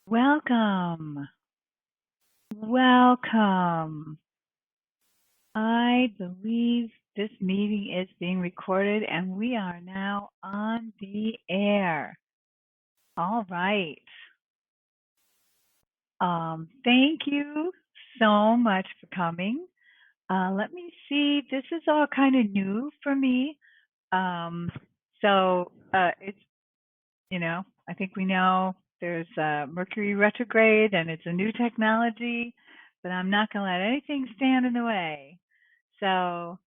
Welcome. Welcome. I believe this meeting is being recorded and we are now on the air. All right. Thank you so much for coming. Let me see. This is all kind of new for me. It's, I think we know there's Mercury retrograde and it's a new technology, but I'm not going to let anything stand in the way. So,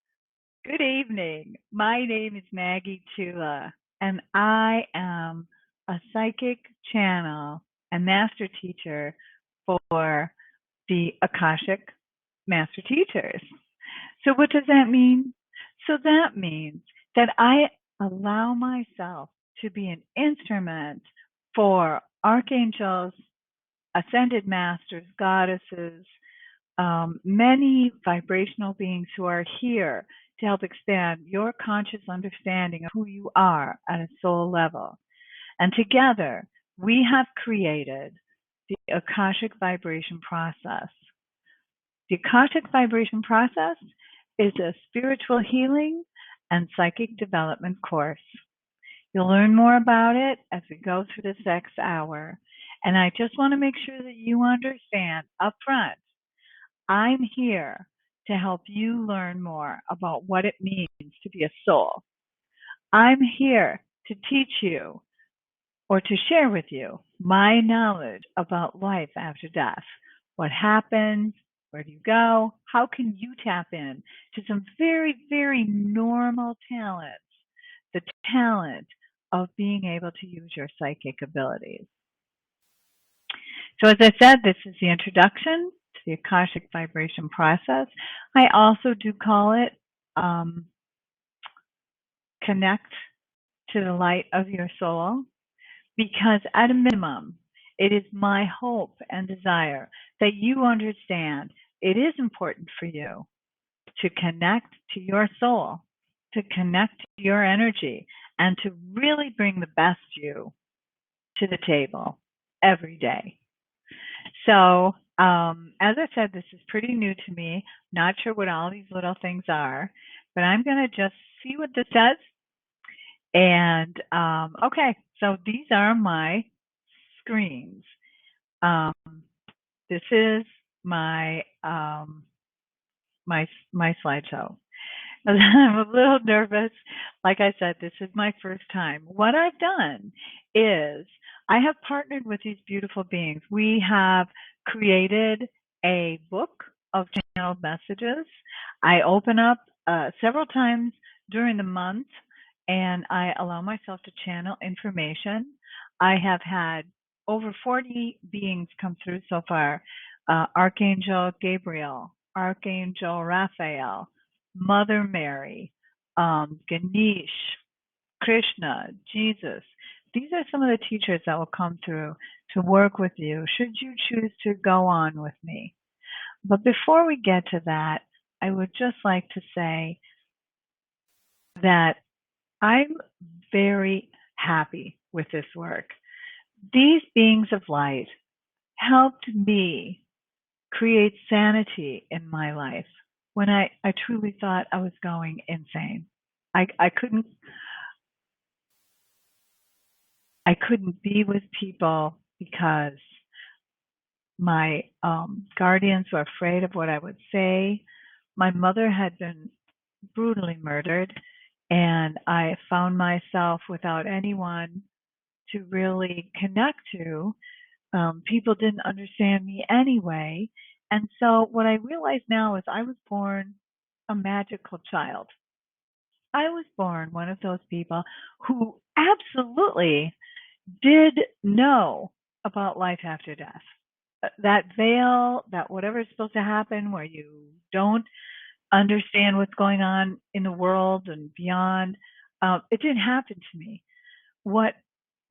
good evening. My name is Maggie Chula, and I am a psychic channel and master teacher for the Akashic Master Teachers. So, what does that mean? So, that means that I allow myself to be an instrument for archangels, ascended masters, goddesses, many vibrational beings who are here to help expand your conscious understanding of who you are at a soul level. And together, we have created the Akashic Vibration Process. The Akashic Vibration Process is a spiritual healing and psychic development course. You'll learn more about it as we go through this next hour. And I just want to make sure that you understand up front, I'm here to help you learn more about what it means to be a soul. I'm here to teach you or to share with you my knowledge about life after death. What happens? Where do you go? How can you tap in to some very, very normal talents? The talent of being able to use your psychic abilities. So as I said, this is the introduction to the Akashic Vibration Process. I also do call it Connect to the Light of Your Soul, because at a minimum, it is my hope and desire that you understand it is important for you to connect to your soul, to connect to your energy, and to really bring the best you to the table every day. So, as I said, this is pretty new to me. Not sure what all these little things are, but I'm going to just see what this says. And, okay, so these are my screens. This is my, my slideshow. I'm a little nervous. Like I said, this is my first time. What I've done is I have partnered with these beautiful beings. We have created a book of channeled messages. I open up several times during the month and I allow myself to channel information. I have had over 40 beings come through so far. Archangel Gabriel, Archangel Raphael, Mother Mary, Ganesh, Krishna, Jesus. These are some of the teachers that will come through to work with you should you choose to go on with me. But before we get to that, I would just like to say that I'm very happy with this work. These beings of light helped me create sanity in my life when I truly thought I was going insane. I couldn't be with people because my guardians were afraid of what I would say. My mother had been brutally murdered, and I found myself without anyone to really connect to. People didn't understand me anyway. And so what I realize now is I was born a magical child. I was born one of those people who absolutely did know about life after death. That veil, that whatever is supposed to happen where you don't understand what's going on in the world and beyond, it didn't happen to me. What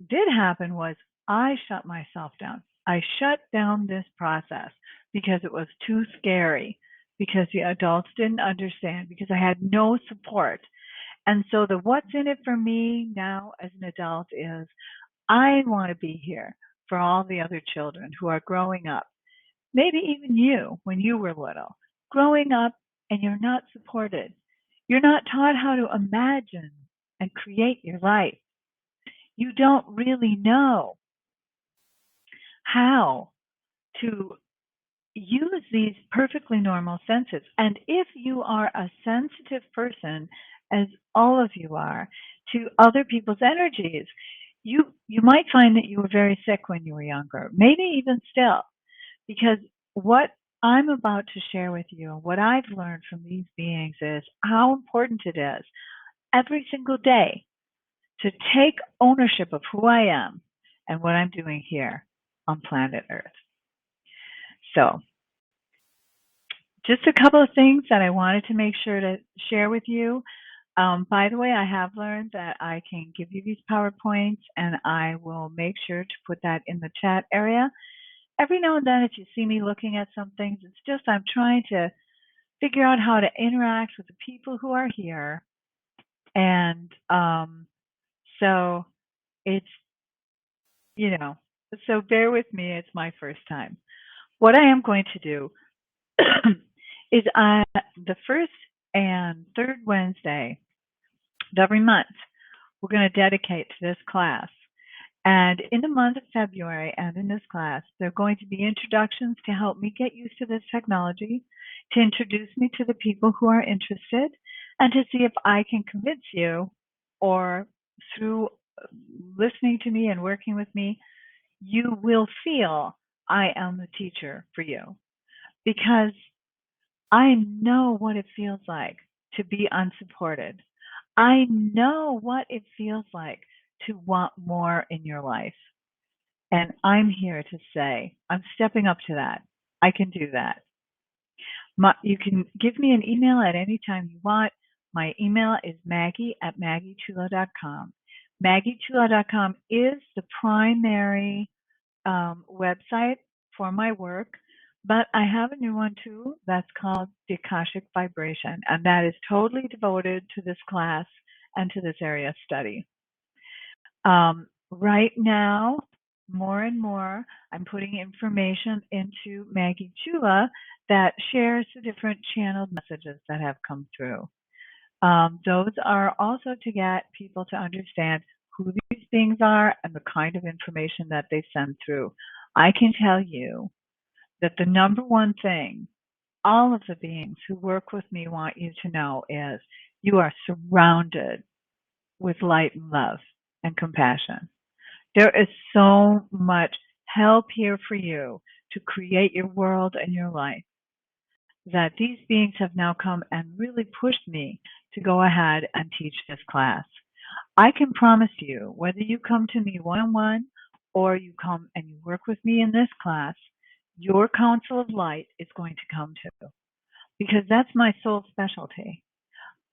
did happen was I shut myself down. I shut down this process because it was too scary, because the adults didn't understand, because I had no support. And so the what's in it for me now as an adult is I want to be here for all the other children who are growing up, maybe even you when you were little, growing up and you're not supported. You're not taught how to imagine and create your life. You don't really know how to use these perfectly normal senses. And if you are a sensitive person, as all of you are, to other people's energies, you might find that you were very sick when you were younger, maybe even still, because what I'm about to share with you, what I've learned from these beings is how important it is every single day to take ownership of who I am and what I'm doing here on planet Earth. So, just a couple of things that I wanted to make sure to share with you. By the way, I have learned that I can give you these PowerPoints, and I will make sure to put that in the chat area. Every now and then, if you see me looking at some things, it's just I'm trying to figure out how to interact with the people who are here. And so it's, so bear with me. It's my first time. What I am going to do is the first and third Wednesday of every month, we're going to dedicate to this class. And in the month of February and in this class, there are going to be introductions to help me get used to this technology, to introduce me to the people who are interested, and to see if I can convince you, or through listening to me and working with me, you will feel I am the teacher for you. Because I know what it feels like to be unsupported. I know what it feels like to want more in your life. And I'm here to say, I'm stepping up to that. I can do that. You can give me an email at any time you want. My email is Maggie@MaggieChula.com. MaggieChula.com is the primary website for my work, but I have a new one too that's called the Akashic Vibration, and that is totally devoted to this class and to this area of study. Right now, more and more, I'm putting information into Maggie Chula that shares the different channeled messages that have come through. Those are also to get people to understand who these beings are and the kind of information that they send through. I can tell you that the number one thing all of the beings who work with me want you to know is you are surrounded with light and love and compassion. There is so much help here for you to create your world and your life that these beings have now come and really pushed me to go ahead and teach this class. I can promise you, whether you come to me one-on-one or you come and you work with me in this class, your council of light is going to come too, because that's my sole specialty.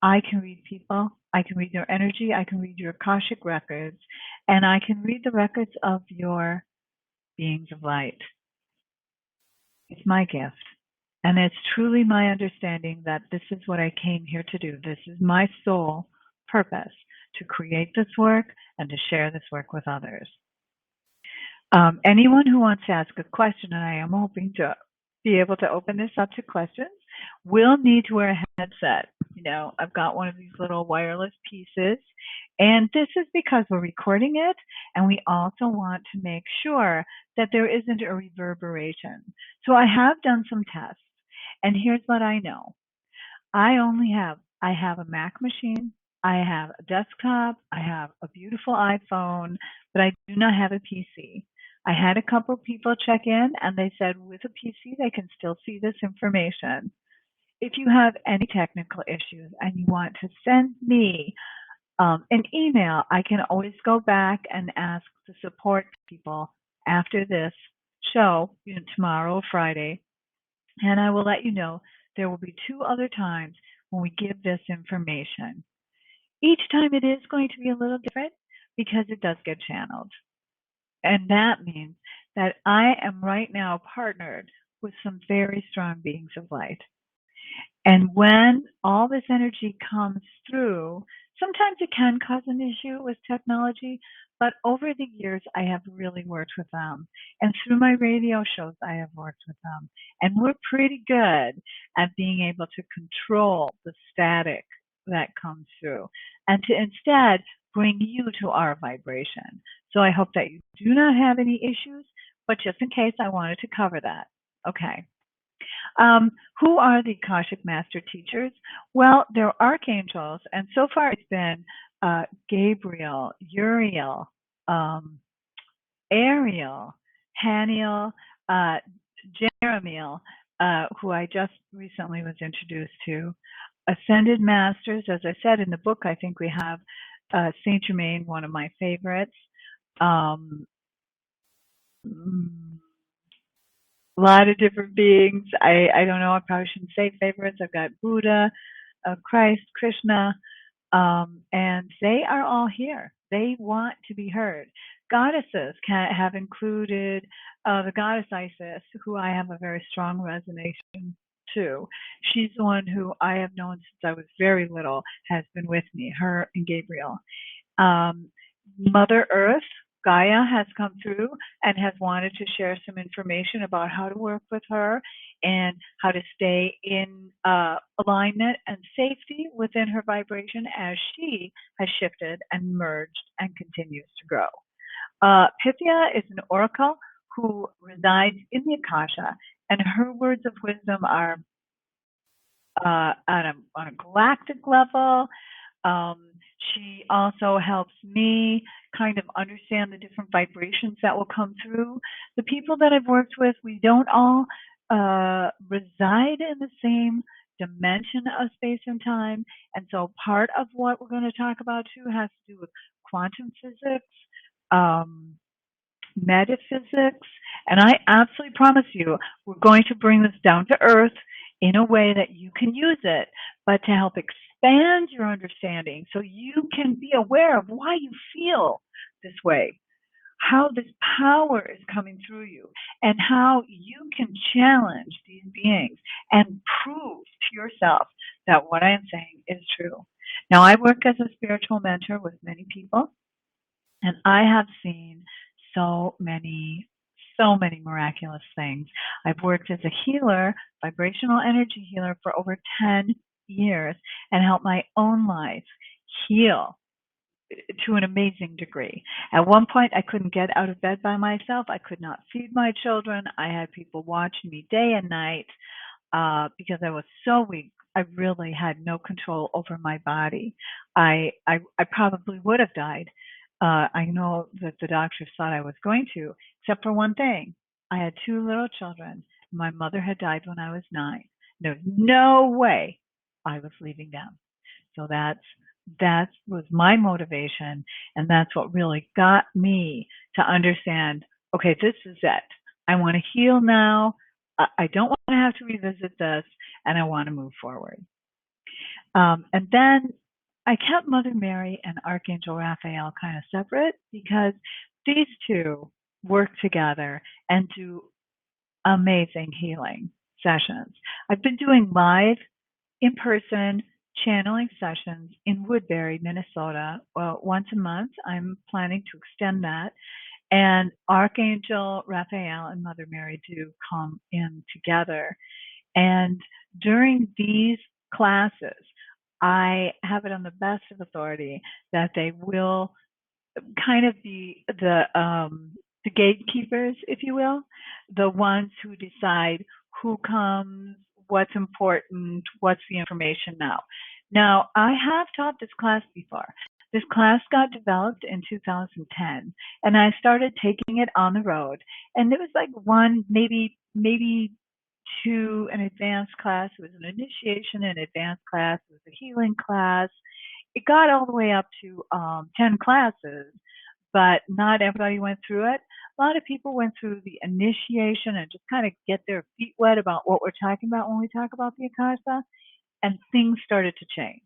I can read people, I can read their energy, I can read your Akashic records, and I can read the records of your beings of light. It's my gift. And it's truly my understanding that this is what I came here to do. This is my sole purpose, to create this work and to share this work with others. Anyone who wants to ask a question, and I am hoping to be able to open this up to questions, will need to wear a headset. I've got one of these little wireless pieces, and this is because we're recording it, and we also want to make sure that there isn't a reverberation. So I have done some tests, and here's what I know. I have a Mac machine, I have a desktop, I have a beautiful iPhone, but I do not have a PC. I had a couple of people check in, and they said with a PC they can still see this information. If you have any technical issues and you want to send me an email, I can always go back and ask the support people after this show, tomorrow or Friday, and I will let you know there will be 2 other times when we give this information. Each time it is going to be a little different because it does get channeled. And that means that I am right now partnered with some very strong beings of light. And when all this energy comes through, sometimes it can cause an issue with technology, But over the years, I have really worked with them. And through my radio shows, I have worked with them. And we're pretty good at being able to control the static that comes through and to instead bring you to our vibration. So I hope that you do not have any issues, but just in case, I wanted to cover that. Okay. Who are the Akashic Master Teachers? Well, they're archangels, and so far it's been Gabriel, Uriel, um, Ariel, Haniel, Jeremiel, who I just recently was introduced to. Ascended Masters, as I said in the book, I think we have Saint Germain, one of my favorites. Um, a lot of different beings. I don't know. I probably shouldn't say favorites. I've got Buddha, Christ, Krishna, and they are all here. They want to be heard. Goddesses have included the goddess Isis, who I have a very strong resonation to. She's the one who I have known since I was very little, has been with me, her and Gabriel. Mother Earth, Gaia, has come through and has wanted to share some information about how to work with her and how to stay in alignment and safety within her vibration as she has shifted and merged and continues to grow. Pythia is an oracle who resides in the Akasha, and her words of wisdom are on a galactic level. She also helps me kind of understand the different vibrations that will come through. The people that I've worked with, we don't all reside in the same dimension of space and time. And so part of what we're going to talk about too has to do with quantum physics, metaphysics, and I absolutely promise you, we're going to bring this down to earth in a way that you can use it, but to help expand your understanding so you can be aware of why you feel this way, how this power is coming through you, and how you can challenge these beings and prove to yourself that what I am saying is true. Now, I work as a spiritual mentor with many people, and I have seen so many miraculous things. I've worked as a healer, vibrational energy healer, for over 10 years and helped my own life heal to an amazing degree. At one point, I couldn't get out of bed by myself. I could not feed my children. I had people watching me day and night because I was so weak. I really had no control over my body. I probably would have died. I know that the doctors thought I was going to, except for one thing. I had 2 little children. My mother had died when I was 9. There's no way I was leaving them. So that was my motivation, and that's what really got me to understand, okay, this is it. I want to heal now. I don't want to have to revisit this, and I want to move forward. And then I kept Mother Mary and Archangel Raphael kind of separate because these two work together and do amazing healing sessions. I've been doing live in-person channeling sessions in Woodbury, Minnesota, once a month. I'm planning to extend that. And Archangel Raphael and Mother Mary do come in together. And during these classes, I have it on the best of authority that they will kind of be the gatekeepers, if you will, the ones who decide who comes, what's important, what's the information now. Now, I have taught this class before. This class got developed in 2010, and I started taking it on the road. And it was like one, maybe 2 an advanced class. It was an initiation, an advanced class. It was a healing class. It got all the way up to 10 classes, but not everybody went through it. A lot of people went through the initiation and just kind of get their feet wet about what we're talking about when we talk about the Akasha, and things started to change.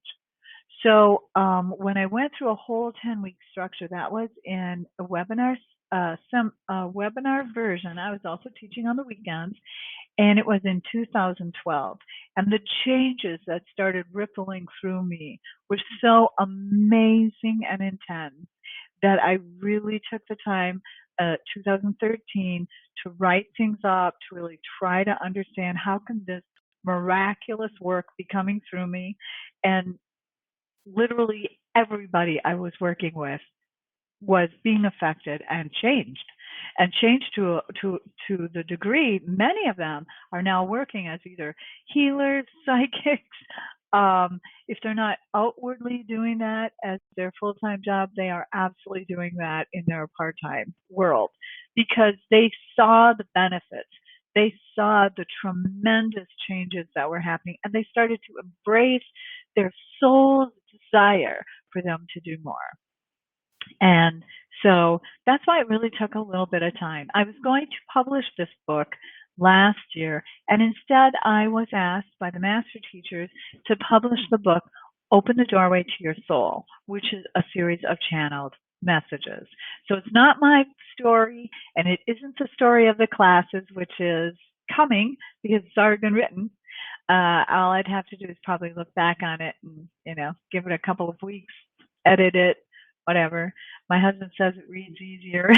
So when I went through a whole 10-week structure, that was in a webinar, webinar version. I was also teaching on the weekends, and it was in 2012. And the changes that started rippling through me were so amazing and intense that I really took the time, 2013, to write things up, to really try to understand how can this miraculous work be coming through me. And literally everybody I was working with was being affected and changed to the degree many of them are now working as either healers, psychics. If they're not outwardly doing that as their full-time job, they are absolutely doing that in their part-time world because they saw the benefits. They saw the tremendous changes that were happening, and they started to embrace their soul's desire for them to do more. And so that's why it really took a little bit of time. I was going to publish this book last year, and instead I was asked by the master teachers to publish the book, Open the Doorway to Your Soul, which is a series of channeled messages. So it's not my story, and it isn't the story of the classes, which is coming because it's already been written. All I'd have to do is probably look back on it and, give it a couple of weeks, edit it, whatever. My husband says it reads easier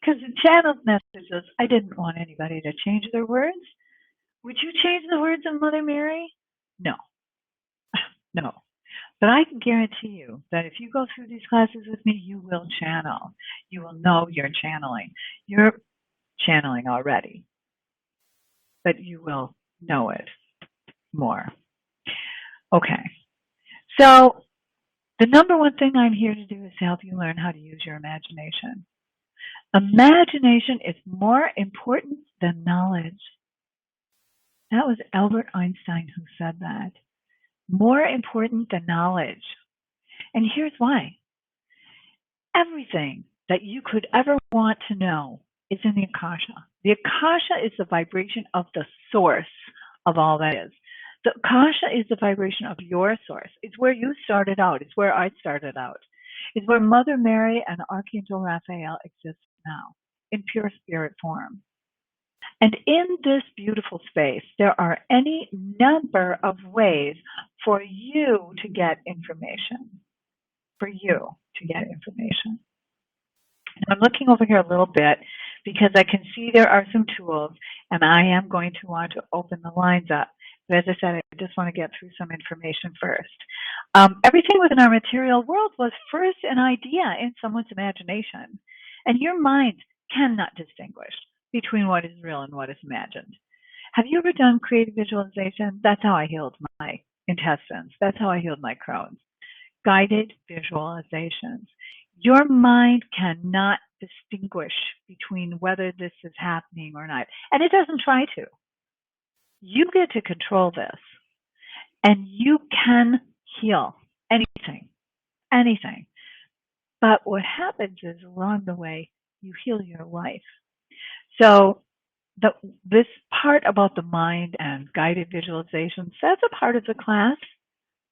because the channeled messages, I didn't want anybody to change their words. Would you change the words of Mother Mary? No. No. But I can guarantee you that if you go through these classes with me, you will channel. You will know you're channeling. You're channeling already, but you will know it more. Okay. So the number one thing I'm here to do is to help you learn how to use your imagination. Imagination is more important than knowledge. That was Albert Einstein who said that. More important than knowledge. And here's why. Everything that you could ever want to know is in the Akasha. The Akasha is the vibration of the source of all that is. The Akasha is the vibration of your source. It's where you started out. It's where I started out. It's where Mother Mary and Archangel Raphael exist now in pure spirit form. And in this beautiful space, there are any number of ways for you to get information. For you to get information. And I'm looking over here a little bit because I can see there are some tools, and I am going to want to open the lines up. But as I said, I just want to get through some information first. Everything within our material world was first an idea in someone's imagination. And your mind cannot distinguish between what is real and what is imagined. Have you ever done creative visualization? That's how I healed my intestines. That's how I healed my Crohn's. Guided visualizations. Your mind cannot distinguish between whether this is happening or not. And it doesn't try to. You get to control this. And you can heal anything. Anything. But what happens is along the way, you heal your life. So this part about the mind and guided visualizations, that's a part of the class.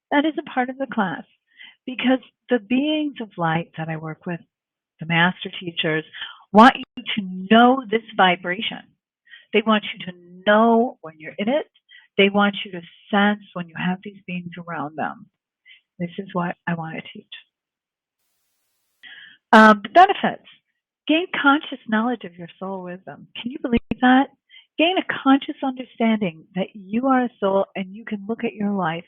That is a part of the class. Because the beings of light that I work with, the master teachers, want you to know this vibration. They want you to know when you're in it. They want you to sense when you have these beings around them. This is what I want to teach. The benefits. Gain conscious knowledge of your soul wisdom. Can you believe that? Gain a conscious understanding that you are a soul and you can look at your life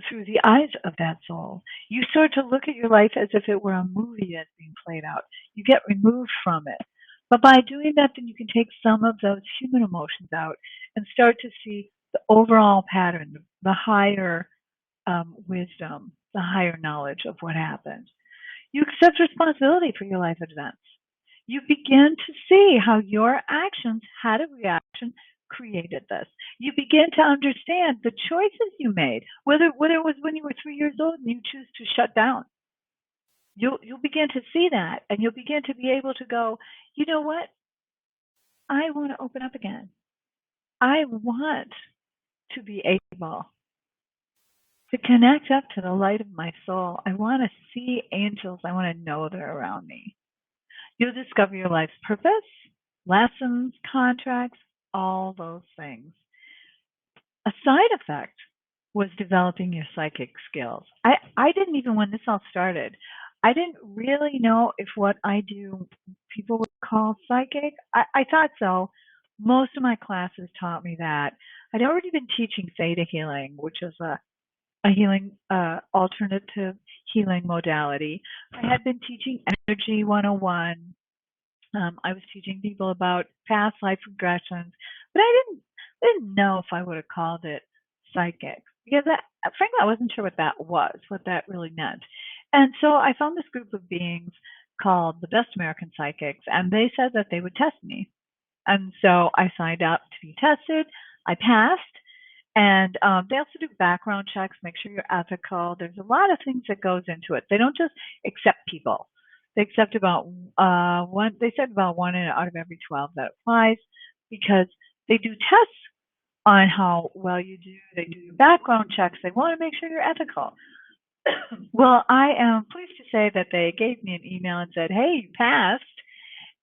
through the eyes of that soul. You start to look at your life as if it were a movie that's being played out. You get removed from it. But by doing that, then you can take some of those human emotions out and start to see the overall pattern, the higher wisdom, the higher knowledge of what happened. You accept responsibility for your life events. You begin to see how your actions had a reaction created this. You begin to understand the choices you made, whether it was when you were 3 years old and you choose to shut down. You'll begin to see that, and you'll begin to be able to go, you know what? I want to open up again. I want to be able to connect up to the light of my soul. I want to see angels. I want to know they're around me. You'll discover your life's purpose, lessons, contracts, all those things. A side effect was developing your psychic skills. I didn't even, when this all started, I didn't really know if what I do people would call psychic. I thought so. Most of my classes taught me that. I'd already been teaching theta healing, which is a healing, alternative healing modality. I had been teaching Energy 101. I was teaching people about past life regressions, but I didn't know if I would have called it psychic because frankly, I wasn't sure what that was, what that really meant. And so I found this group of beings called the Best American Psychics, and they said that they would test me. And so I signed up to be tested. I passed. And they also do background checks, make sure you're ethical. There's a lot of things that goes into it. They don't just accept people. They accept about one. They said about 1 out of every 12 that applies because they do tests on how well you do. They do your background checks. They want to make sure you're ethical. Well, I am pleased to say that they gave me an email and said, "Hey, you passed."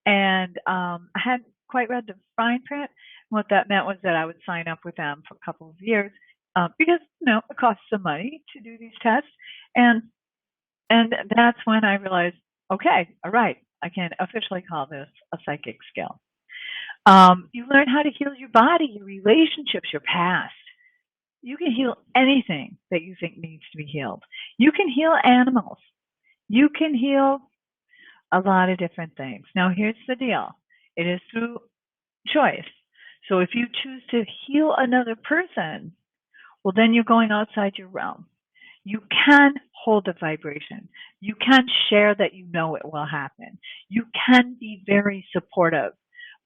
And I hadn't quite read the fine print. What that meant was that I would sign up with them for a couple of years because it costs some money to do these tests, and that's when I realized, okay, all right, I can officially call this a psychic skill. You learn how to heal your body, your relationships, your past. You can heal anything that you think needs to be healed. You can heal animals. You can heal a lot of different things. Now, here's the deal. It is through choice. So if you choose to heal another person, well, then you're going outside your realm. You can hold a vibration. You can share that you know it will happen. You can be very supportive,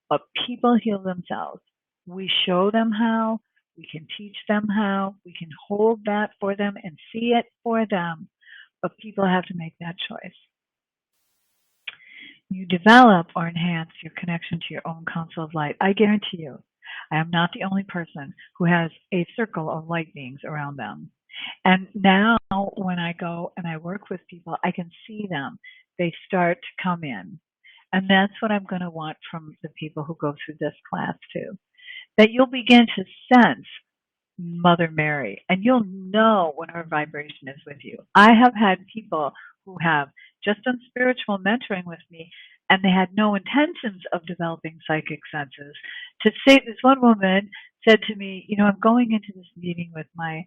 but people heal themselves. We show them how. We can teach them how. We can hold that for them and see it for them, but people have to make that choice. You develop or enhance your connection to your own council of light. I guarantee you, I am not the only person who has a circle of light beings around them. And now when I go and I work with people, I can see them. They start to come in. And that's what I'm going to want from the people who go through this class too. That you'll begin to sense Mother Mary, and you'll know when her vibration is with you. I have had people who have just done spiritual mentoring with me, and they had no intentions of developing psychic senses. To say, this one woman said to me, I'm going into this meeting with my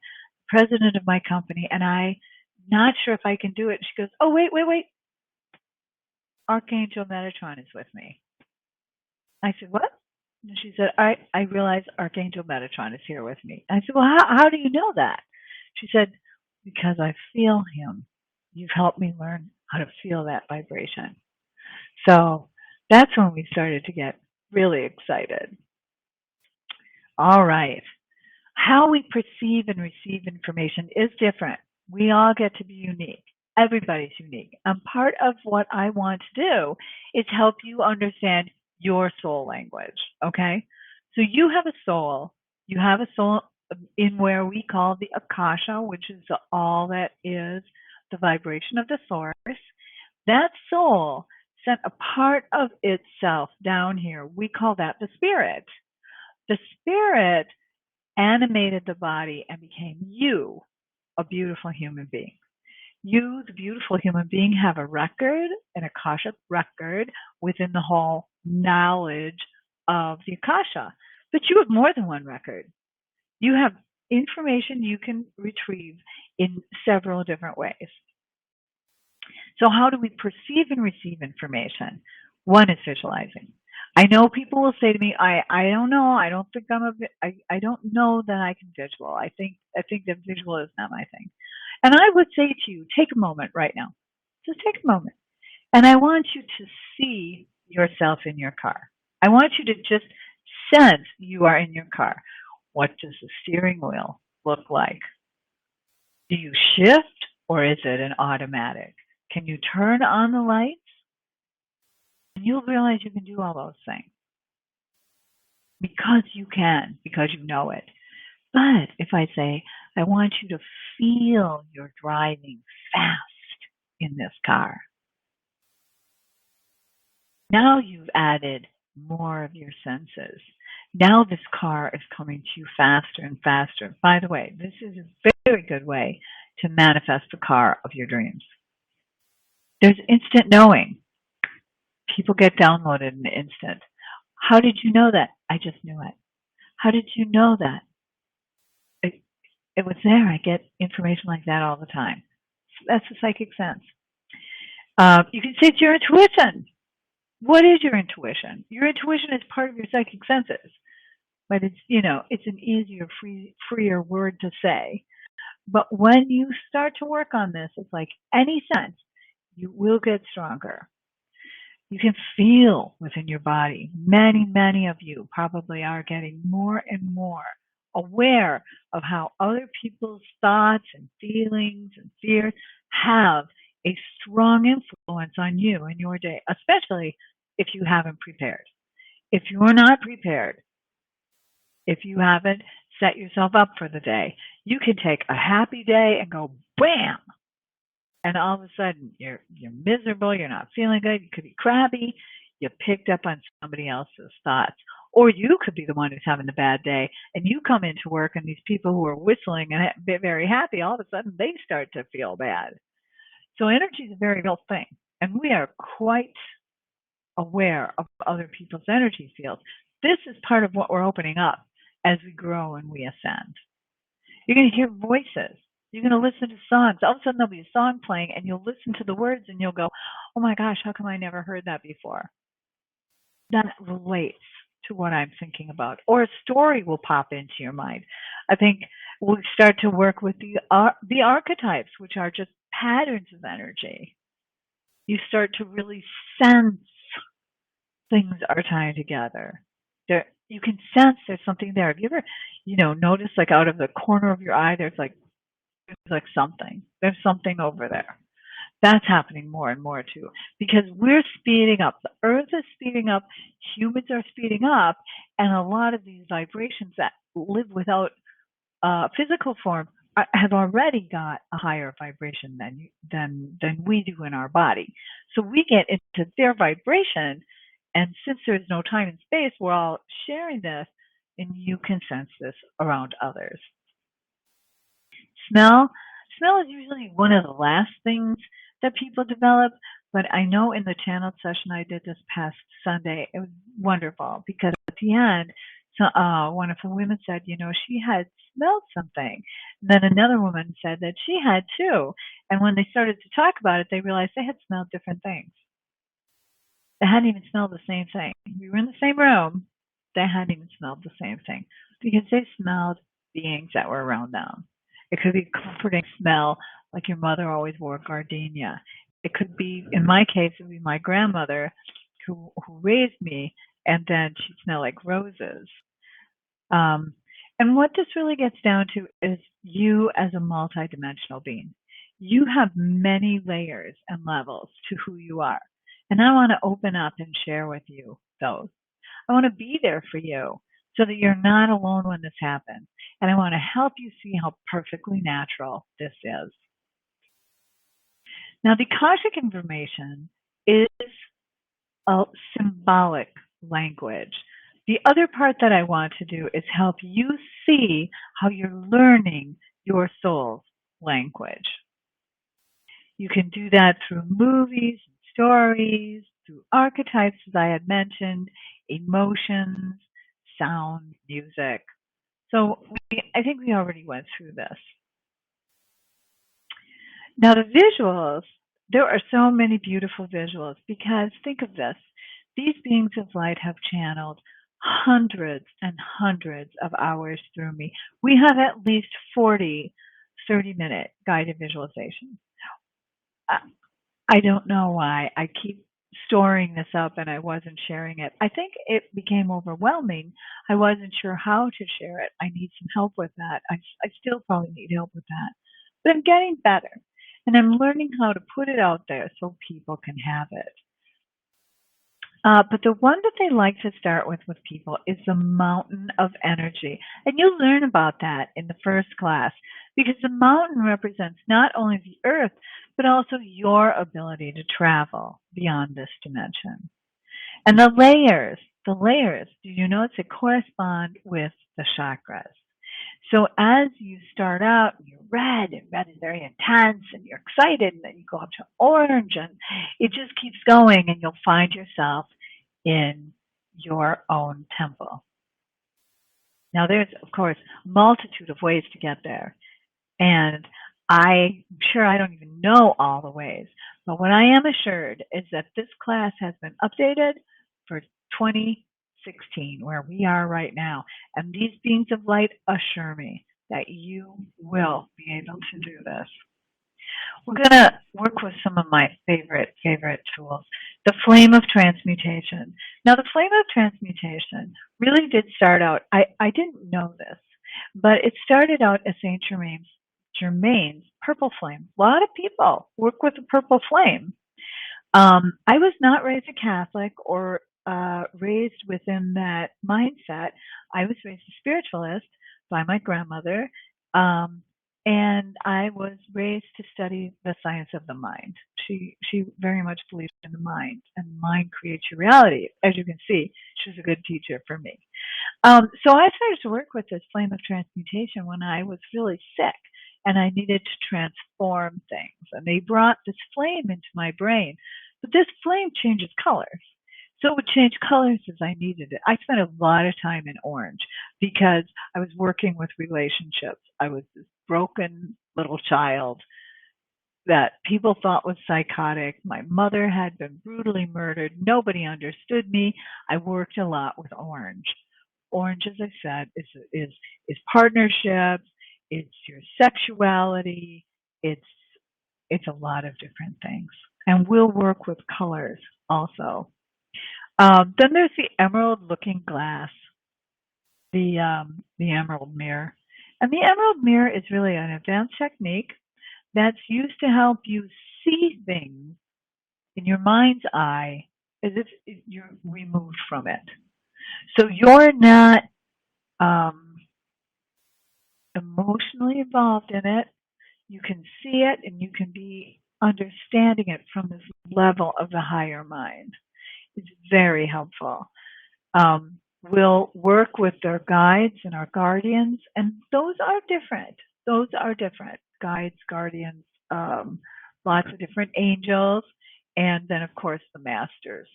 president of my company, and I'm not sure if I can do it. She goes, oh, wait. Archangel Metatron is with me. I said, what? And she said, I realize Archangel Metatron is here with me. I said, well, how do you know that? She said, because I feel him. You've helped me learn how to feel that vibration. So that's when we started to get really excited. All right. How we perceive and receive information is different. We all get to be unique. Everybody's unique. And part of what I want to do is help you understand your soul language, okay? So you have a soul. You have a soul in where we call the Akasha, which is all that is the vibration of the source. That soul sent a part of itself down here. We call that the spirit. The spirit animated the body and became you, a beautiful human being. You, the beautiful human being, have a record, an Akashic record within the whole knowledge of the Akasha. But you have more than one record. You have information you can retrieve in several different ways. So how do we perceive and receive information? One is visualizing. I know people will say to me, I don't know, I don't think I don't know that I can visual. I think that visual is not my thing. And I would say to you, take a moment right now. Just take a moment. And I want you to see yourself in your car. I want you to just sense you are in your car. What does the steering wheel look like? Do you shift or is it an automatic? Can you turn on the lights? And you'll realize you can do all those things. Because you can, because you know it. But if I say, I want you to feel you're driving fast in this car. Now you've added more of your senses. Now this car is coming to you faster and faster. By the way, this is a very good way to manifest the car of your dreams. There's instant knowing. People get downloaded in an instant. How did you know that? I just knew it. How did you know that? It, it was there. I get information like that all the time. That's the psychic sense. You can say it's your intuition. What is your intuition? Your intuition is part of your psychic senses, but it's an easier, freer word to say. But when you start to work on this, it's like any sense, you will get stronger. You can feel within your body. Many of you probably are getting more and more aware of how other people's thoughts and feelings and fears have a strong influence on you in your day, especially if you haven't prepared. If you're not prepared, if you haven't set yourself up for the day, you can take a happy day and go bam, and all of a sudden you're miserable, you're not feeling good, you could be crabby, you picked up on somebody else's thoughts. Or you could be the one who's having the bad day, and you come into work and these people who are whistling and very happy, all of a sudden they start to feel bad. So energy is a very real thing, and we are quite aware of other people's energy fields. This is part of what we're opening up as we grow and we ascend. You're going to hear voices. You're going to listen to songs. All of a sudden there'll be a song playing and you'll listen to the words and you'll go, oh my gosh, how come I never heard that before? That relates to what I'm thinking about. Or a story will pop into your mind. I think we'll start to work with the archetypes, which are just patterns of energy. You start to really sense things are tying together. You can sense there's something there. Have you ever, noticed like out of the corner of your eye, there's like something. There's something over there. That's happening more and more too, because we're speeding up. The earth is speeding up. Humans are speeding up, and a lot of these vibrations that live without physical form have already got a higher vibration than we do in our body. So we get into their vibration, and since there's no time and space, we're all sharing this, and you can sense this around others. Smell is usually one of the last things that people develop, but I know in the channeled session I did this past Sunday, it was wonderful because at the end, one of the women said, she had smelled something. And then another woman said that she had too. And when they started to talk about it, they realized they had smelled different things. They hadn't even smelled the same thing. We were in the same room. They hadn't even smelled the same thing because they smelled beings that were around them. It could be a comforting smell, like your mother always wore gardenia. It could be, in my case, it would be my grandmother who raised me, and then she'd smell like roses. And what this really gets down to is you as a multidimensional being. You have many layers and levels to who you are. And I want to open up and share with you those. I want to be there for you so that you're not alone when this happens. And I want to help you see how perfectly natural this is. Now, the Akashic information is a symbolic language. The other part that I want to do is help you see how you're learning your soul's language. You can do that through movies, stories, through archetypes, as I had mentioned, emotions, sound, music. So I think we already went through this. Now the visuals, there are so many beautiful visuals because think of this. These beings of light have channeled hundreds and hundreds of hours through me. We have at least 40 30-minute guided visualizations. I don't know why I keep storing this up and I wasn't sharing it. I think it became overwhelming. I wasn't sure how to share it. I need some help with that. I still probably need help with that. But I'm getting better. And I'm learning how to put it out there so people can have it. But the one that they like to start with people is the mountain of energy. And you'll learn about that in the first class because the mountain represents not only the earth, but also your ability to travel beyond this dimension. And the layers, do you notice it correspond with the chakras? So as you start out, you're red, and red is very intense, and you're excited, and then you go up to orange, and it just keeps going, and you'll find yourself in your own temple. Now, there's, of course, a multitude of ways to get there. And I'm sure I don't even know all the ways. But what I am assured is that this class has been updated for 2016, where we are right now. And these beings of light assure me that you will be able to do this. We're going to work with some of my favorite tools. The flame of transmutation. Now, the flame of transmutation really did start out, I didn't know this, but it started out as Saint Germain's purple flame. A lot of people work with the purple flame. I was not raised a Catholic or raised within that mindset. I was raised a spiritualist by my grandmother. And I was raised to study the science of the mind. She very much believed in the mind, and mind creates your reality. As you can see, she was a good teacher for me. So I started to work with this flame of transmutation when I was really sick, and I needed to transform things. And they brought this flame into my brain, but this flame changes colors. So it would change colors as I needed it. I spent a lot of time in orange because I was working with relationships. I was this broken little child that people thought was psychotic. My mother had been brutally murdered. Nobody understood me. I worked a lot with orange. Orange, as I said, is partnerships. It's your sexuality. It's a lot of different things. And we'll work with colors also. Then there's the emerald looking glass, the emerald mirror. And the emerald mirror is really an advanced technique that's used to help you see things in your mind's eye as if you're removed from it. So you're not emotionally involved in it. You can see it and you can be understanding it from this level of the higher mind. It's very helpful. We'll work with our guides and our guardians, and those are different. Those are different. Guides, guardians, lots of different angels, and then, of course, the masters,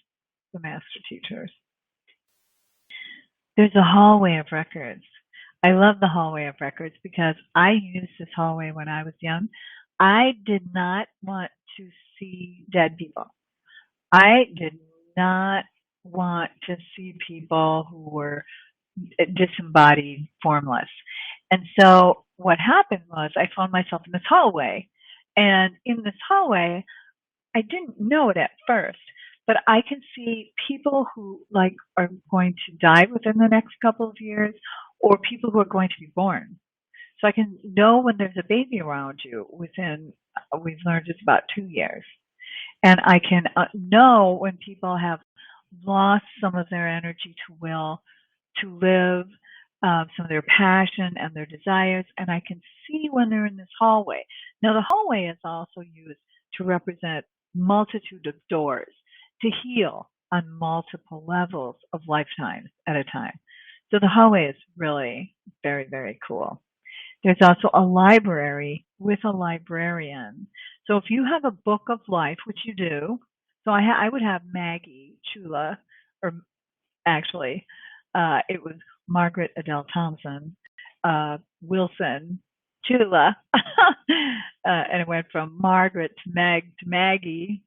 the master teachers. There's a hallway of records. I love the hallway of records because I used this hallway when I was young. I did not want to see dead people. I did not want to see people who were disembodied, formless. And so what happened was I found myself in this hallway. And in this hallway, I didn't know it at first, but I can see people who are going to die within the next couple of years, or people who are going to be born. So I can know when there's a baby around you within, we've learned it's about 2 years. And I can know when people have lost some of their energy to will, to live, some of their passion and their desires. And I can see when they're in this hallway. Now, the hallway is also used to represent multitude of doors to heal on multiple levels of lifetimes at a time. So the hallway is really very, very cool. There's also a library with a librarian. So if you have a book of life, which you do, so I would have Maggie Chula, or actually, it was Margaret Adele Thompson, Wilson Chula, and it went from Margaret to Maggie.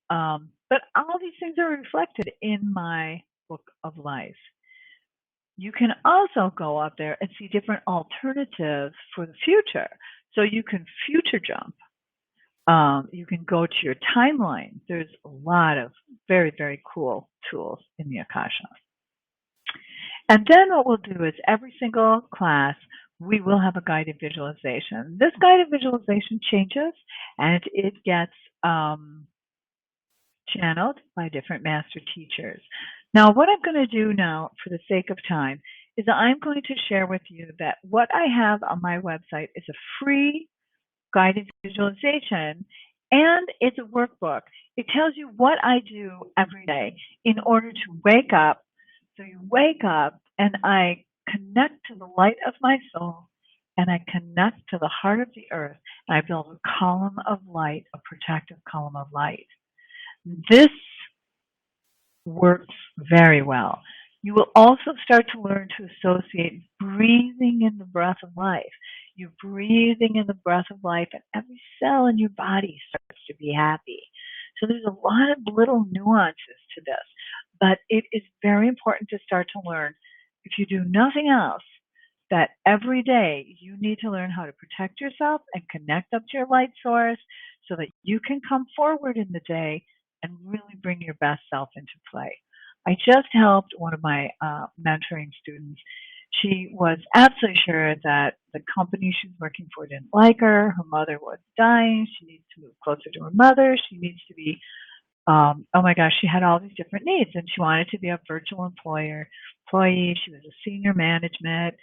But all these things are reflected in my book of life. You can also go up there and see different alternatives for the future. So you can future jump. You can go to your timeline. There's a lot of very, very cool tools in the Akasha. And then what we'll do is every single class, we will have a guided visualization. This guided visualization changes, and it gets channeled by different master teachers. Now, what I'm going to do now, for the sake of time, is I'm going to share with you that what I have on my website is a free guided visualization, and it's a workbook. It tells you what I do every day in order to wake up. So you wake up, and I connect to the light of my soul, and I connect to the heart of the earth, and I build a column of light, a protective column of light. This works very well. You will also start to learn to associate breathing in the breath of life. You're breathing in the breath of life, and every cell in your body starts to be happy. So there's a lot of little nuances to this, but it is very important to start to learn, if you do nothing else, that every day you need to learn how to protect yourself and connect up to your light source so that you can come forward in the day and really bring your best self into play. I just helped one of my mentoring students. She was absolutely sure that the company she was working for didn't like her. Her mother was dying. She needs to move closer to her mother. She needs to be, oh my gosh, she had all these different needs, and she wanted to be a virtual employee. She was a senior management.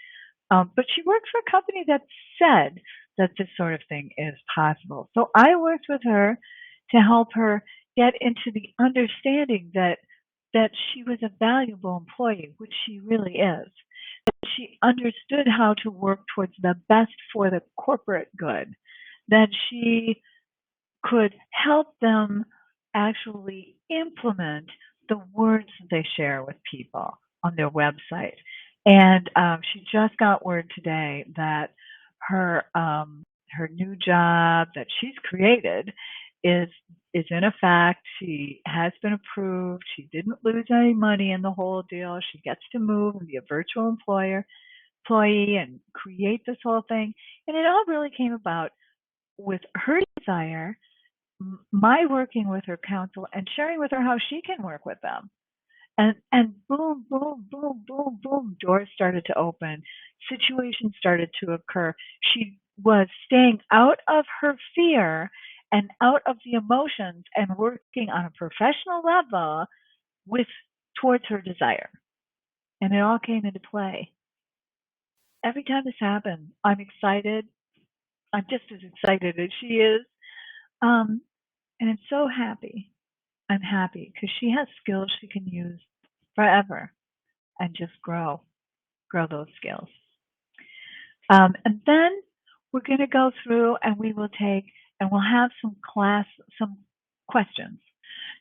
But she worked for a company that said that this sort of thing is possible. So I worked with her to help her get into the understanding that she was a valuable employee, which she really is. That she understood how to work towards the best for the corporate good. That she could help them actually implement the words that they share with people on their website. And she just got word today that her new job that she's created is in effect. She has been approved. She didn't lose any money in the whole deal. She gets to move and be a virtual employee and create this whole thing. And it all really came about with her desire, my working with her counsel and sharing with her how she can work with them. And boom, boom, boom, boom, boom, doors started to open. Situations started to occur. She was staying out of her fear and out of the emotions and working on a professional level with towards her desire. And it all came into play. Every time this happens, I'm excited. I'm just as excited as she is. And I'm so happy. I'm happy because she has skills she can use forever and just grow those skills. And then we're going to go through and we'll have some questions.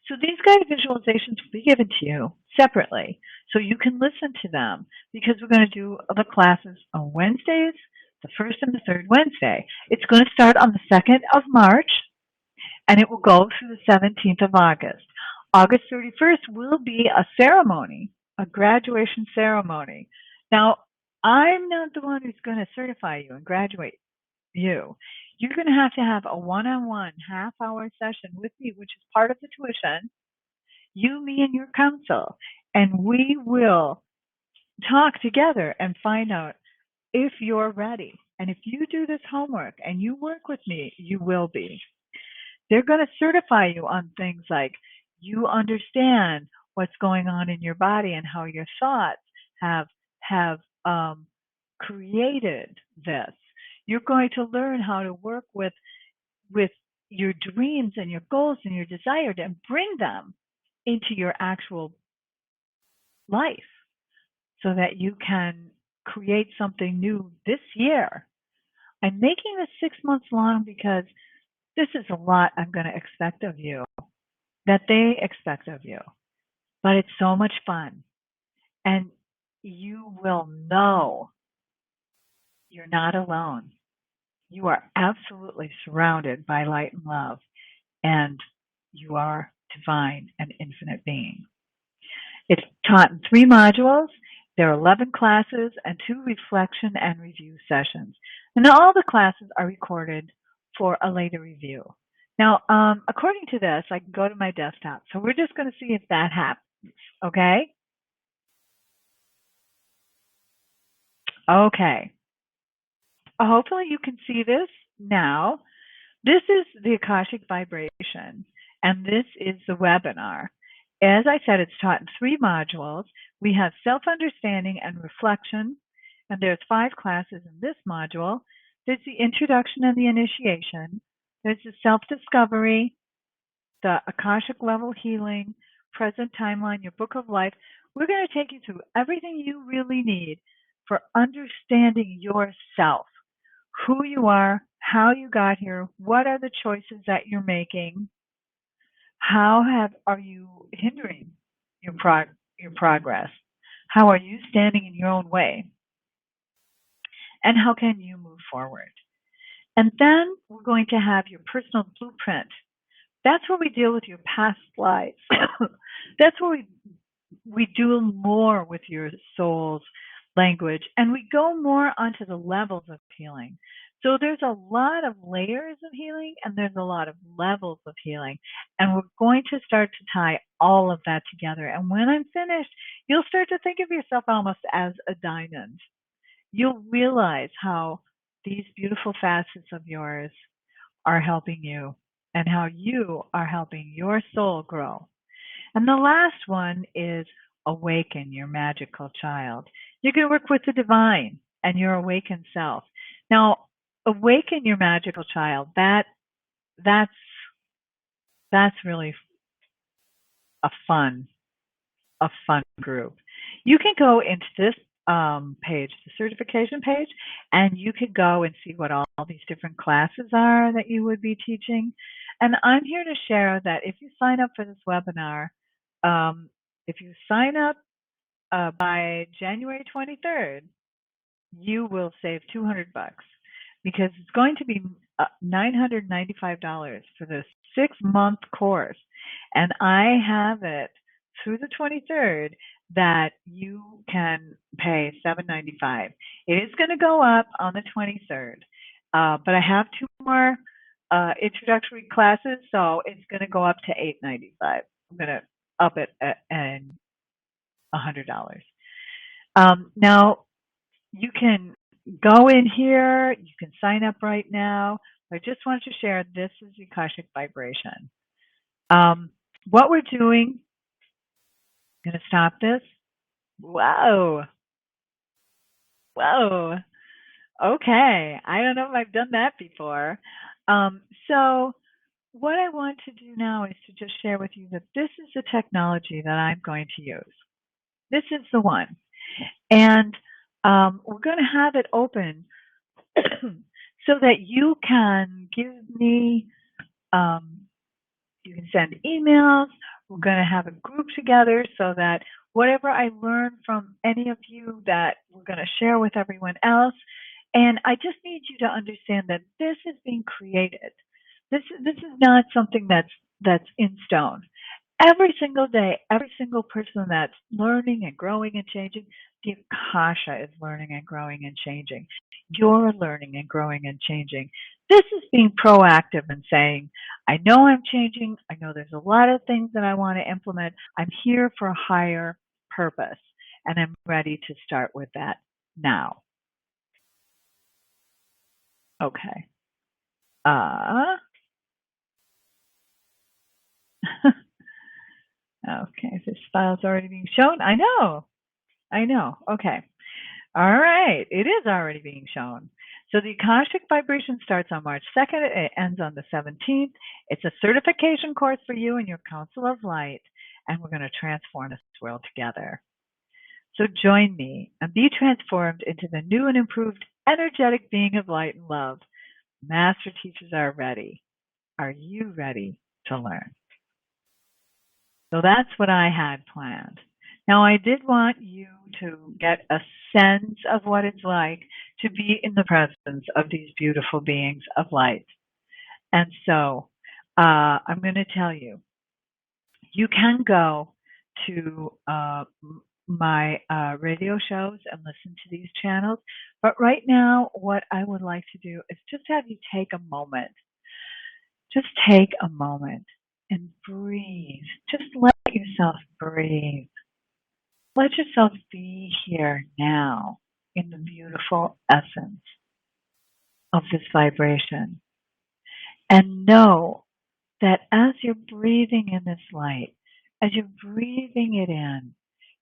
So these guided visualizations will be given to you separately so you can listen to them because we're going to do the classes on Wednesdays, the first and the third Wednesday. It's going to start on the 2nd of March and it will go through the 17th of August. August 31st will be a ceremony, a graduation ceremony. Now, I'm not the one who's going to certify you and graduate you. You're going to have a one-on-one half-hour session with me, which is part of the tuition, you, me, and your counsel. And we will talk together and find out if you're ready. And if you do this homework and you work with me, you will be. They're going to certify you on things like you understand what's going on in your body and how your thoughts have created this. You're going to learn how to work with your dreams and your goals and your desires and bring them into your actual life so that you can create something new this year. I'm making this 6 months long because this is a lot I'm going to expect of you, that they expect of you. But it's so much fun. And you will know you're not alone. You are absolutely surrounded by light and love, and you are divine and infinite being. It's taught in 3 modules. There are 11 classes and 2 reflection and review sessions. And all the classes are recorded for a later review. Now, according to this, I can go to my desktop. So we're just going to see if that happens, okay? Okay. Hopefully you can see this now. This is the Akashic Vibration, and this is the webinar. As I said, it's taught in 3 modules. We have self-understanding and reflection, and there's 5 classes in this module. There's the introduction and the initiation. There's the self-discovery, the Akashic level healing, present timeline, your book of life. We're going to take you through everything you really need for understanding yourself. who you are, how you got here, what are the choices that you're making, are you hindering your your progress? How are you standing in your own way? And how can you move forward? And then we're going to have your personal blueprint. That's where we deal with your past lives. That's where we do more with your soul's language, and we go more onto the levels of healing. So there's a lot of layers of healing and there's a lot of levels of healing. And we're going to start to tie all of that together. And when I'm finished, you'll start to think of yourself almost as a diamond. You'll realize how these beautiful facets of yours are helping you and how you are helping your soul grow. And the last one is awaken your magical child. You're going to work with the divine and your awakened self. Now, awaken your magical child. That's really a fun group. You can go into this page, the certification page, and you could go and see what all these different classes are that you would be teaching. And I'm here to share that if you sign up for this webinar, if you sign up by January 23rd, you will save $200 because it's going to be $995 for the 6-month course. And I have it through the 23rd that you can pay $795. It is going to go up on the 23rd, but I have 2 more introductory classes, so it's going to go up to $895. I'm going to up it and $100. Now, you can go in here. You can sign up right now. I just wanted to share this is Akashic Vibration. What we're doing, I'm going to stop this. Whoa. Whoa. Okay. I don't know if I've done that before. So what I want to do now is to just share with you that this is the technology that I'm going to use. This is the one. And we're going to have it open so that you can give me, you can send emails. We're going to have a group together so that whatever I learn from any of you that we're going to share with everyone else. And I just need you to understand that this is being created. This is not something that's in stone. Every single day, every single person that's learning and growing and changing, the Akasha is learning and growing and changing. You're learning and growing and changing. This is being proactive and saying, I know I'm changing. I know there's a lot of things that I want to implement. I'm here for a higher purpose, and I'm ready to start with that now. Okay. Okay, this file's already being shown. I know. Okay. All right. It is already being shown. So the Akashic Vibration starts on March 2nd. It ends on the 17th. It's a certification course for you and your Council of Light, and we're going to transform this world together. So join me and be transformed into the new and improved energetic being of light and love. Master teachers are ready. Are you ready to learn? So that's what I had planned. Now, I did want you to get a sense of what it's like to be in the presence of these beautiful beings of light. And so I'm going to tell you, you can go to my radio shows and listen to these channels. But right now, what I would like to do is just have you take a moment. Just take a moment and breathe. Just let yourself breathe. Let yourself be here now in the beautiful essence of this vibration. And know that as you're breathing in this light, as you're breathing it in,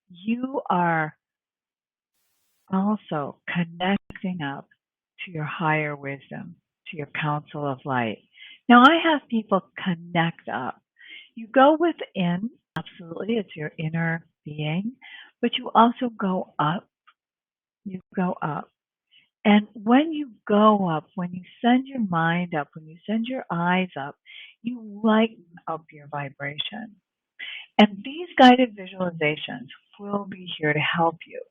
you are also connecting up to your higher wisdom, to your council of light. Now, I have people connect up. You go within, absolutely, it's your inner being, but you also go up. You go up. And when you go up, when you send your mind up, when you send your eyes up, you lighten up your vibration. And these guided visualizations will be here to help you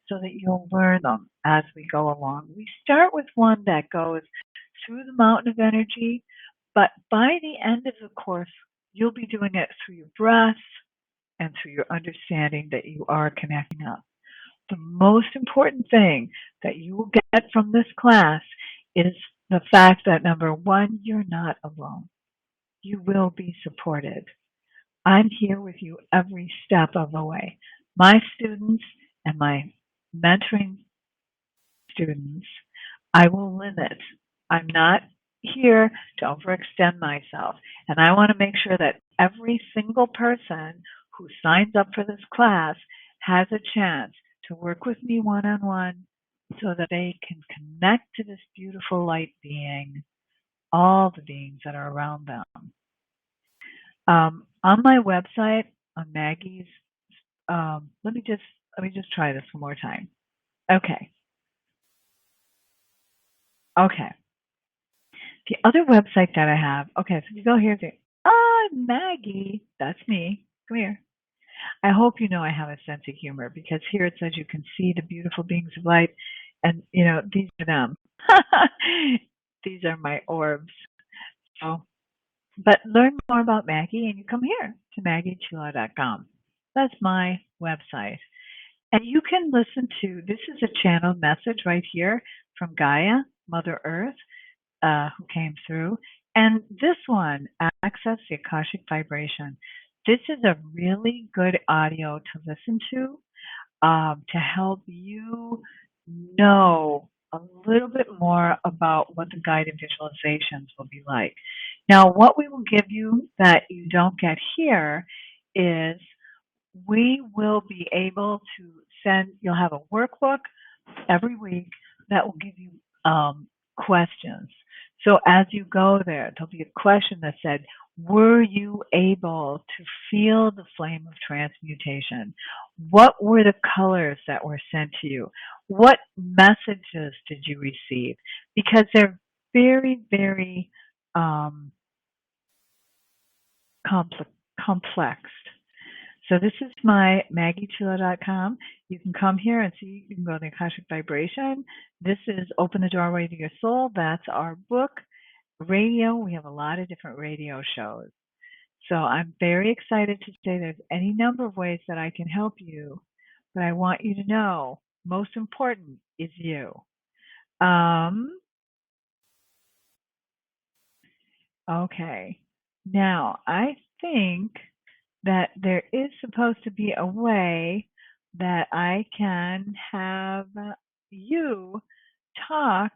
so that you'll learn them as we go along. We start with one that goes through the mountain of energy, but by the end of the course, you'll be doing it through your breath and through your understanding that you are connecting up. The most important thing that you will get from this class is the fact that number one, you're not alone. You will be supported. I'm here with you every step of the way. My students and my mentoring students, I will limit. I'm not here to overextend myself. And I want to make sure that every single person who signs up for this class has a chance to work with me one-on-one so that they can connect to this beautiful light being, all the beings that are around them. On my website, on Maggie's, let me just try this one more time. Okay. The other website that I have, okay, so you go here and say, Maggie, that's me. Come here. I hope you know I have a sense of humor because here it says you can see the beautiful beings of light, and these are them. These are my orbs. So, but learn more about Maggie and you come here to MaggieChula.com. That's my website. And you can listen to, this is a channeled message right here from Gaia, Mother Earth, who came through. And this one, Access the Akashic Vibration. This is a really good audio to listen to help you know a little bit more about what the guided visualizations will be like. Now, what we will give you that you don't get here is we will be able to send, you'll have a workbook every week that will give you questions. So as you go there, there'll be a question that said, were you able to feel the flame of transmutation? What were the colors that were sent to you? What messages did you receive? Because they're very, very complex. So this is my MaggieChula.com. You can come here and see, you can go to the Akashic Vibration. This is Open the Doorway to Your Soul. That's our book. Radio, we have a lot of different radio shows. So I'm very excited to say there's any number of ways that I can help you. But I want you to know, most important is you. Okay. Now, I think that there is supposed to be a way that I can have you talk,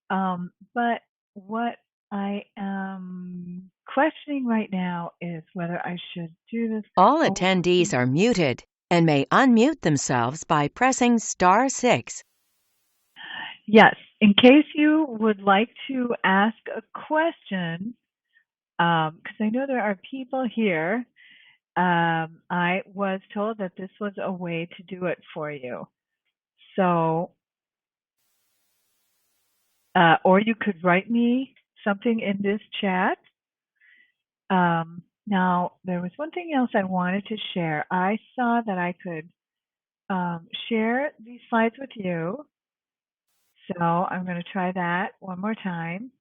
but what I am questioning right now is whether I should do this. All attendees are muted and may unmute themselves by pressing *6. Yes, in case you would like to ask a question, because I know there are people here. I was told that this was a way to do it for you. So, or you could write me something in this chat. Now, there was one thing else I wanted to share. I saw that I could share these slides with you. So I'm going to try that one more time.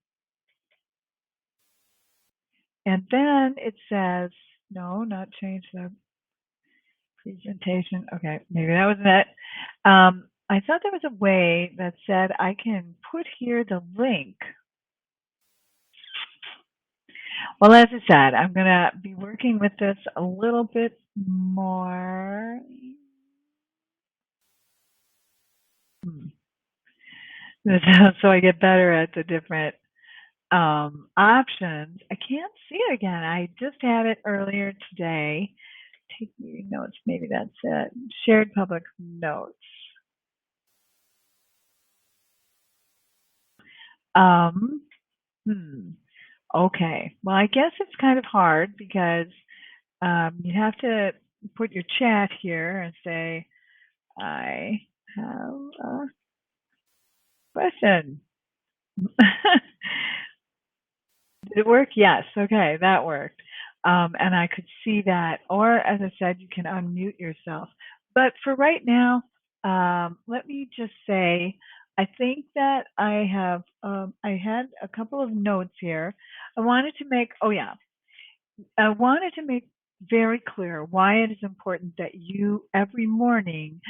And then it says, no, not change the presentation. Okay, maybe that wasn't it. I thought there was a way that said I can put here the link. Well, as I said, I'm going to be working with this a little bit more. So I get better at the different options. I can't see it again. I just had it earlier today. Take your notes. Maybe that's it. Shared public notes. Okay. Well, I guess it's kind of hard because you have to put your chat here and say, I have a Question. Did it work? Yes. Okay, that worked. And I could see that. Or, as I said, you can unmute yourself. But for right now, let me just say, I think that I had a couple of notes here. I wanted to make very clear why it is important that you every morning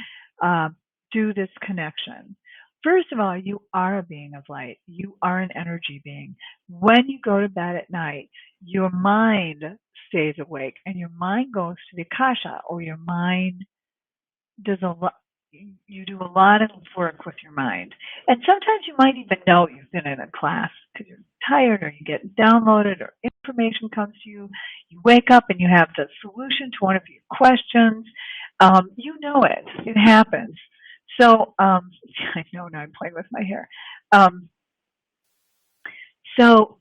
uh, do this connection. First of all, you are a being of light. You are an energy being. When you go to bed at night, your mind stays awake and your mind goes to the Akasha, or your mind does a lot. You do a lot of work with your mind, and sometimes you might even know you've been in a class because you're tired, or you get downloaded, or information comes to you. You wake up and you have the solution to one of your questions. You know it. It happens. So I know now I'm playing with my hair. Um, so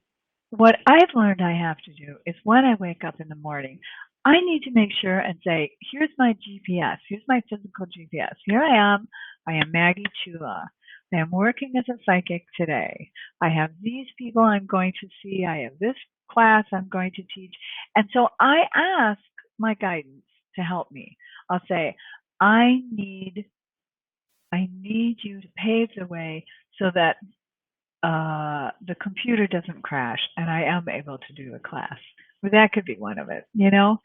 what I've learned I have to do is when I wake up in the morning, I need to make sure and say, here's my GPS. Here's my physical GPS. Here I am. I am Maggie Chula. I am working as a psychic today. I have these people I'm going to see. I have this class I'm going to teach. And so I ask my guidance to help me. I'll say, I need you to pave the way so that the computer doesn't crash and I am able to do a class. Well, that could be one of it, you know?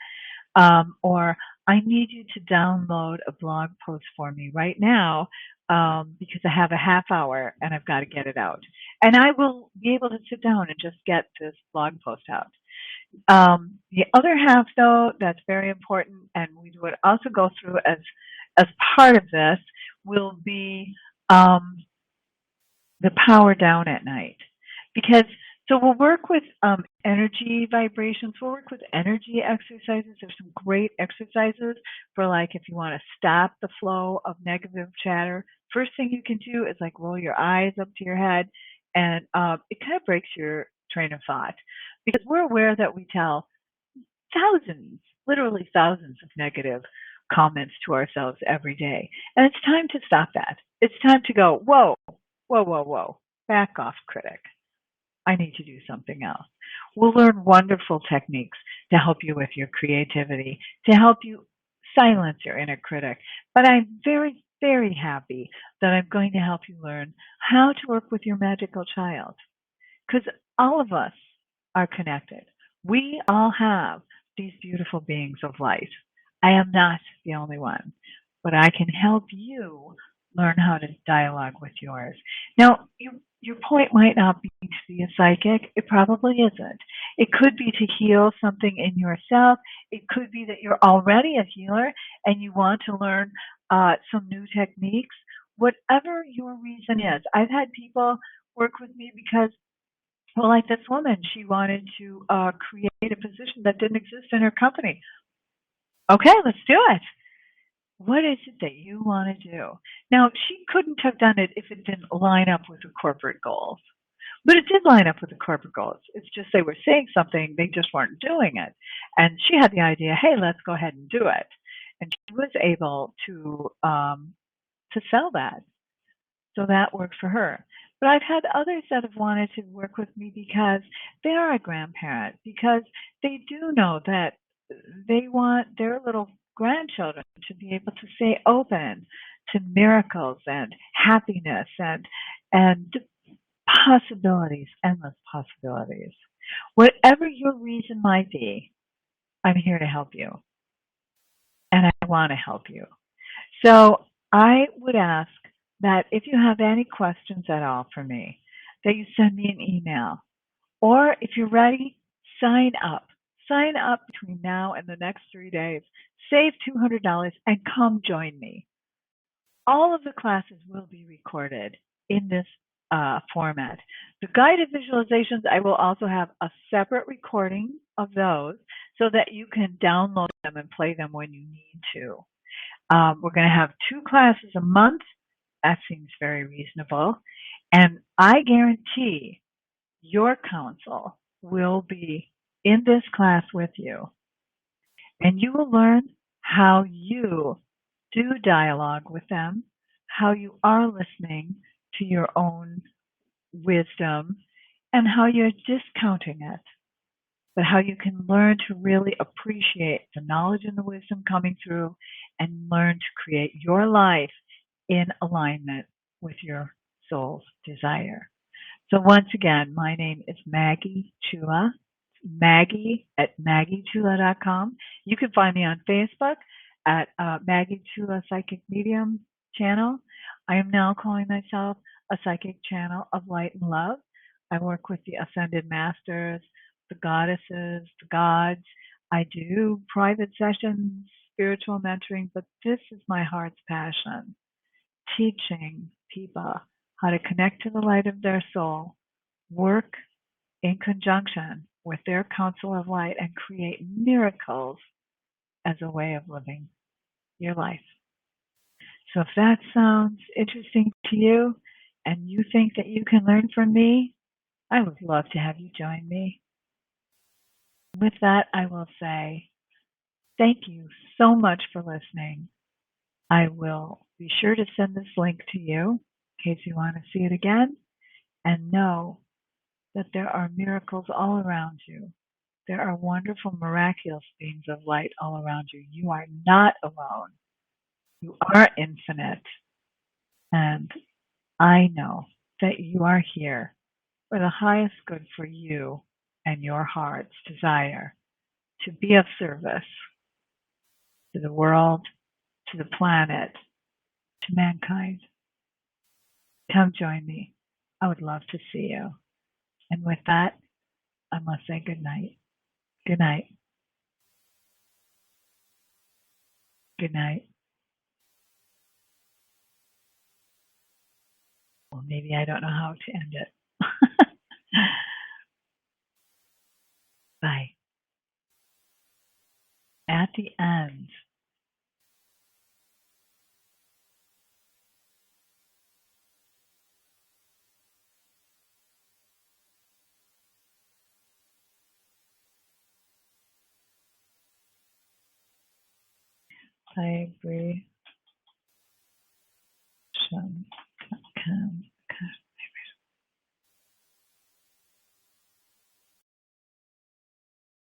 Or I need you to download a blog post for me right now because I have a half hour and I've got to get it out. And I will be able to sit down and just get this blog post out. The other half, though, that's very important, and we would also go through as part of this, will be um, the power down at night. Because so we'll work with energy vibrations. We'll work with energy exercises. There's some great exercises for, like, if you want to stop the flow of negative chatter. First thing you can do is like roll your eyes up to your head, and it kind of breaks your train of thought, because we're aware that we tell thousands, literally thousands of negative comments to ourselves every day. And it's time to stop that. It's time to go, whoa, whoa, whoa, whoa, back off, critic. I need to do something else. We'll learn wonderful techniques to help you with your creativity, to help you silence your inner critic. But I'm very, very happy that I'm going to help you learn how to work with your magical child, because all of us are connected. We all have these beautiful beings of light. I am not the only one, but I can help you learn how to dialogue with yours. Now, your point might not be to be a psychic. It probably isn't. It could be to heal something in yourself. It could be that you're already a healer and you want to learn some new techniques. Whatever your reason is, I've had people work with me because, well, like this woman, she wanted to create a position that didn't exist in her company. Okay, let's do it. What is it that you want to do? Now, she couldn't have done it if it didn't line up with her corporate goals. But it did line up with the corporate goals. It's just they were saying something, they just weren't doing it. And she had the idea, hey, let's go ahead and do it. And she was able to sell that. So that worked for her. But I've had others that have wanted to work with me because they are a grandparent, because they do know that they want their little grandchildren to be able to stay open to miracles and happiness and possibilities, endless possibilities. Whatever your reason might be, I'm here to help you. And I want to help you. So I would ask that if you have any questions at all for me, that you send me an email. Or if you're ready, sign up. Sign up between now and the next 3 days. Save $200 and come join me. All of the classes will be recorded in this format. The guided visualizations, I will also have a separate recording of those so that you can download them and play them when you need to. We're going to have 2 classes a month. That seems very reasonable. And I guarantee your counsel will be in this class with you. And you will learn how you do dialogue with them, how you are listening to your own wisdom and how you're discounting it, but how you can learn to really appreciate the knowledge and the wisdom coming through and learn to create your life in alignment with your soul's desire. So once again, my name is Maggie Chula. Maggie at MaggieChula.com. You can find me on Facebook at Maggie Chula Psychic Medium channel. I am now calling myself a psychic channel of light and love. I work with the ascended masters, the goddesses, the gods. I do private sessions, spiritual mentoring, but this is my heart's passion, teaching people how to connect to the light of their soul, work in conjunction with their council of light, and create miracles as a way of living your life. So if that sounds interesting to you and you think that you can learn from me, I would love to have you join me. With that, I will say thank you so much for listening. I will be sure to send this link to you in case you want to see it again, and know that there are miracles all around you. There are wonderful, miraculous beings of light all around you. You are not alone. You are infinite. And I know that you are here for the highest good for you and your heart's desire to be of service to the world, to the planet, to mankind. Come join me. I would love to see you. And with that, I must say good night. Good night. Good night. Well, maybe I don't know how to end it. Bye. At the end, vibration.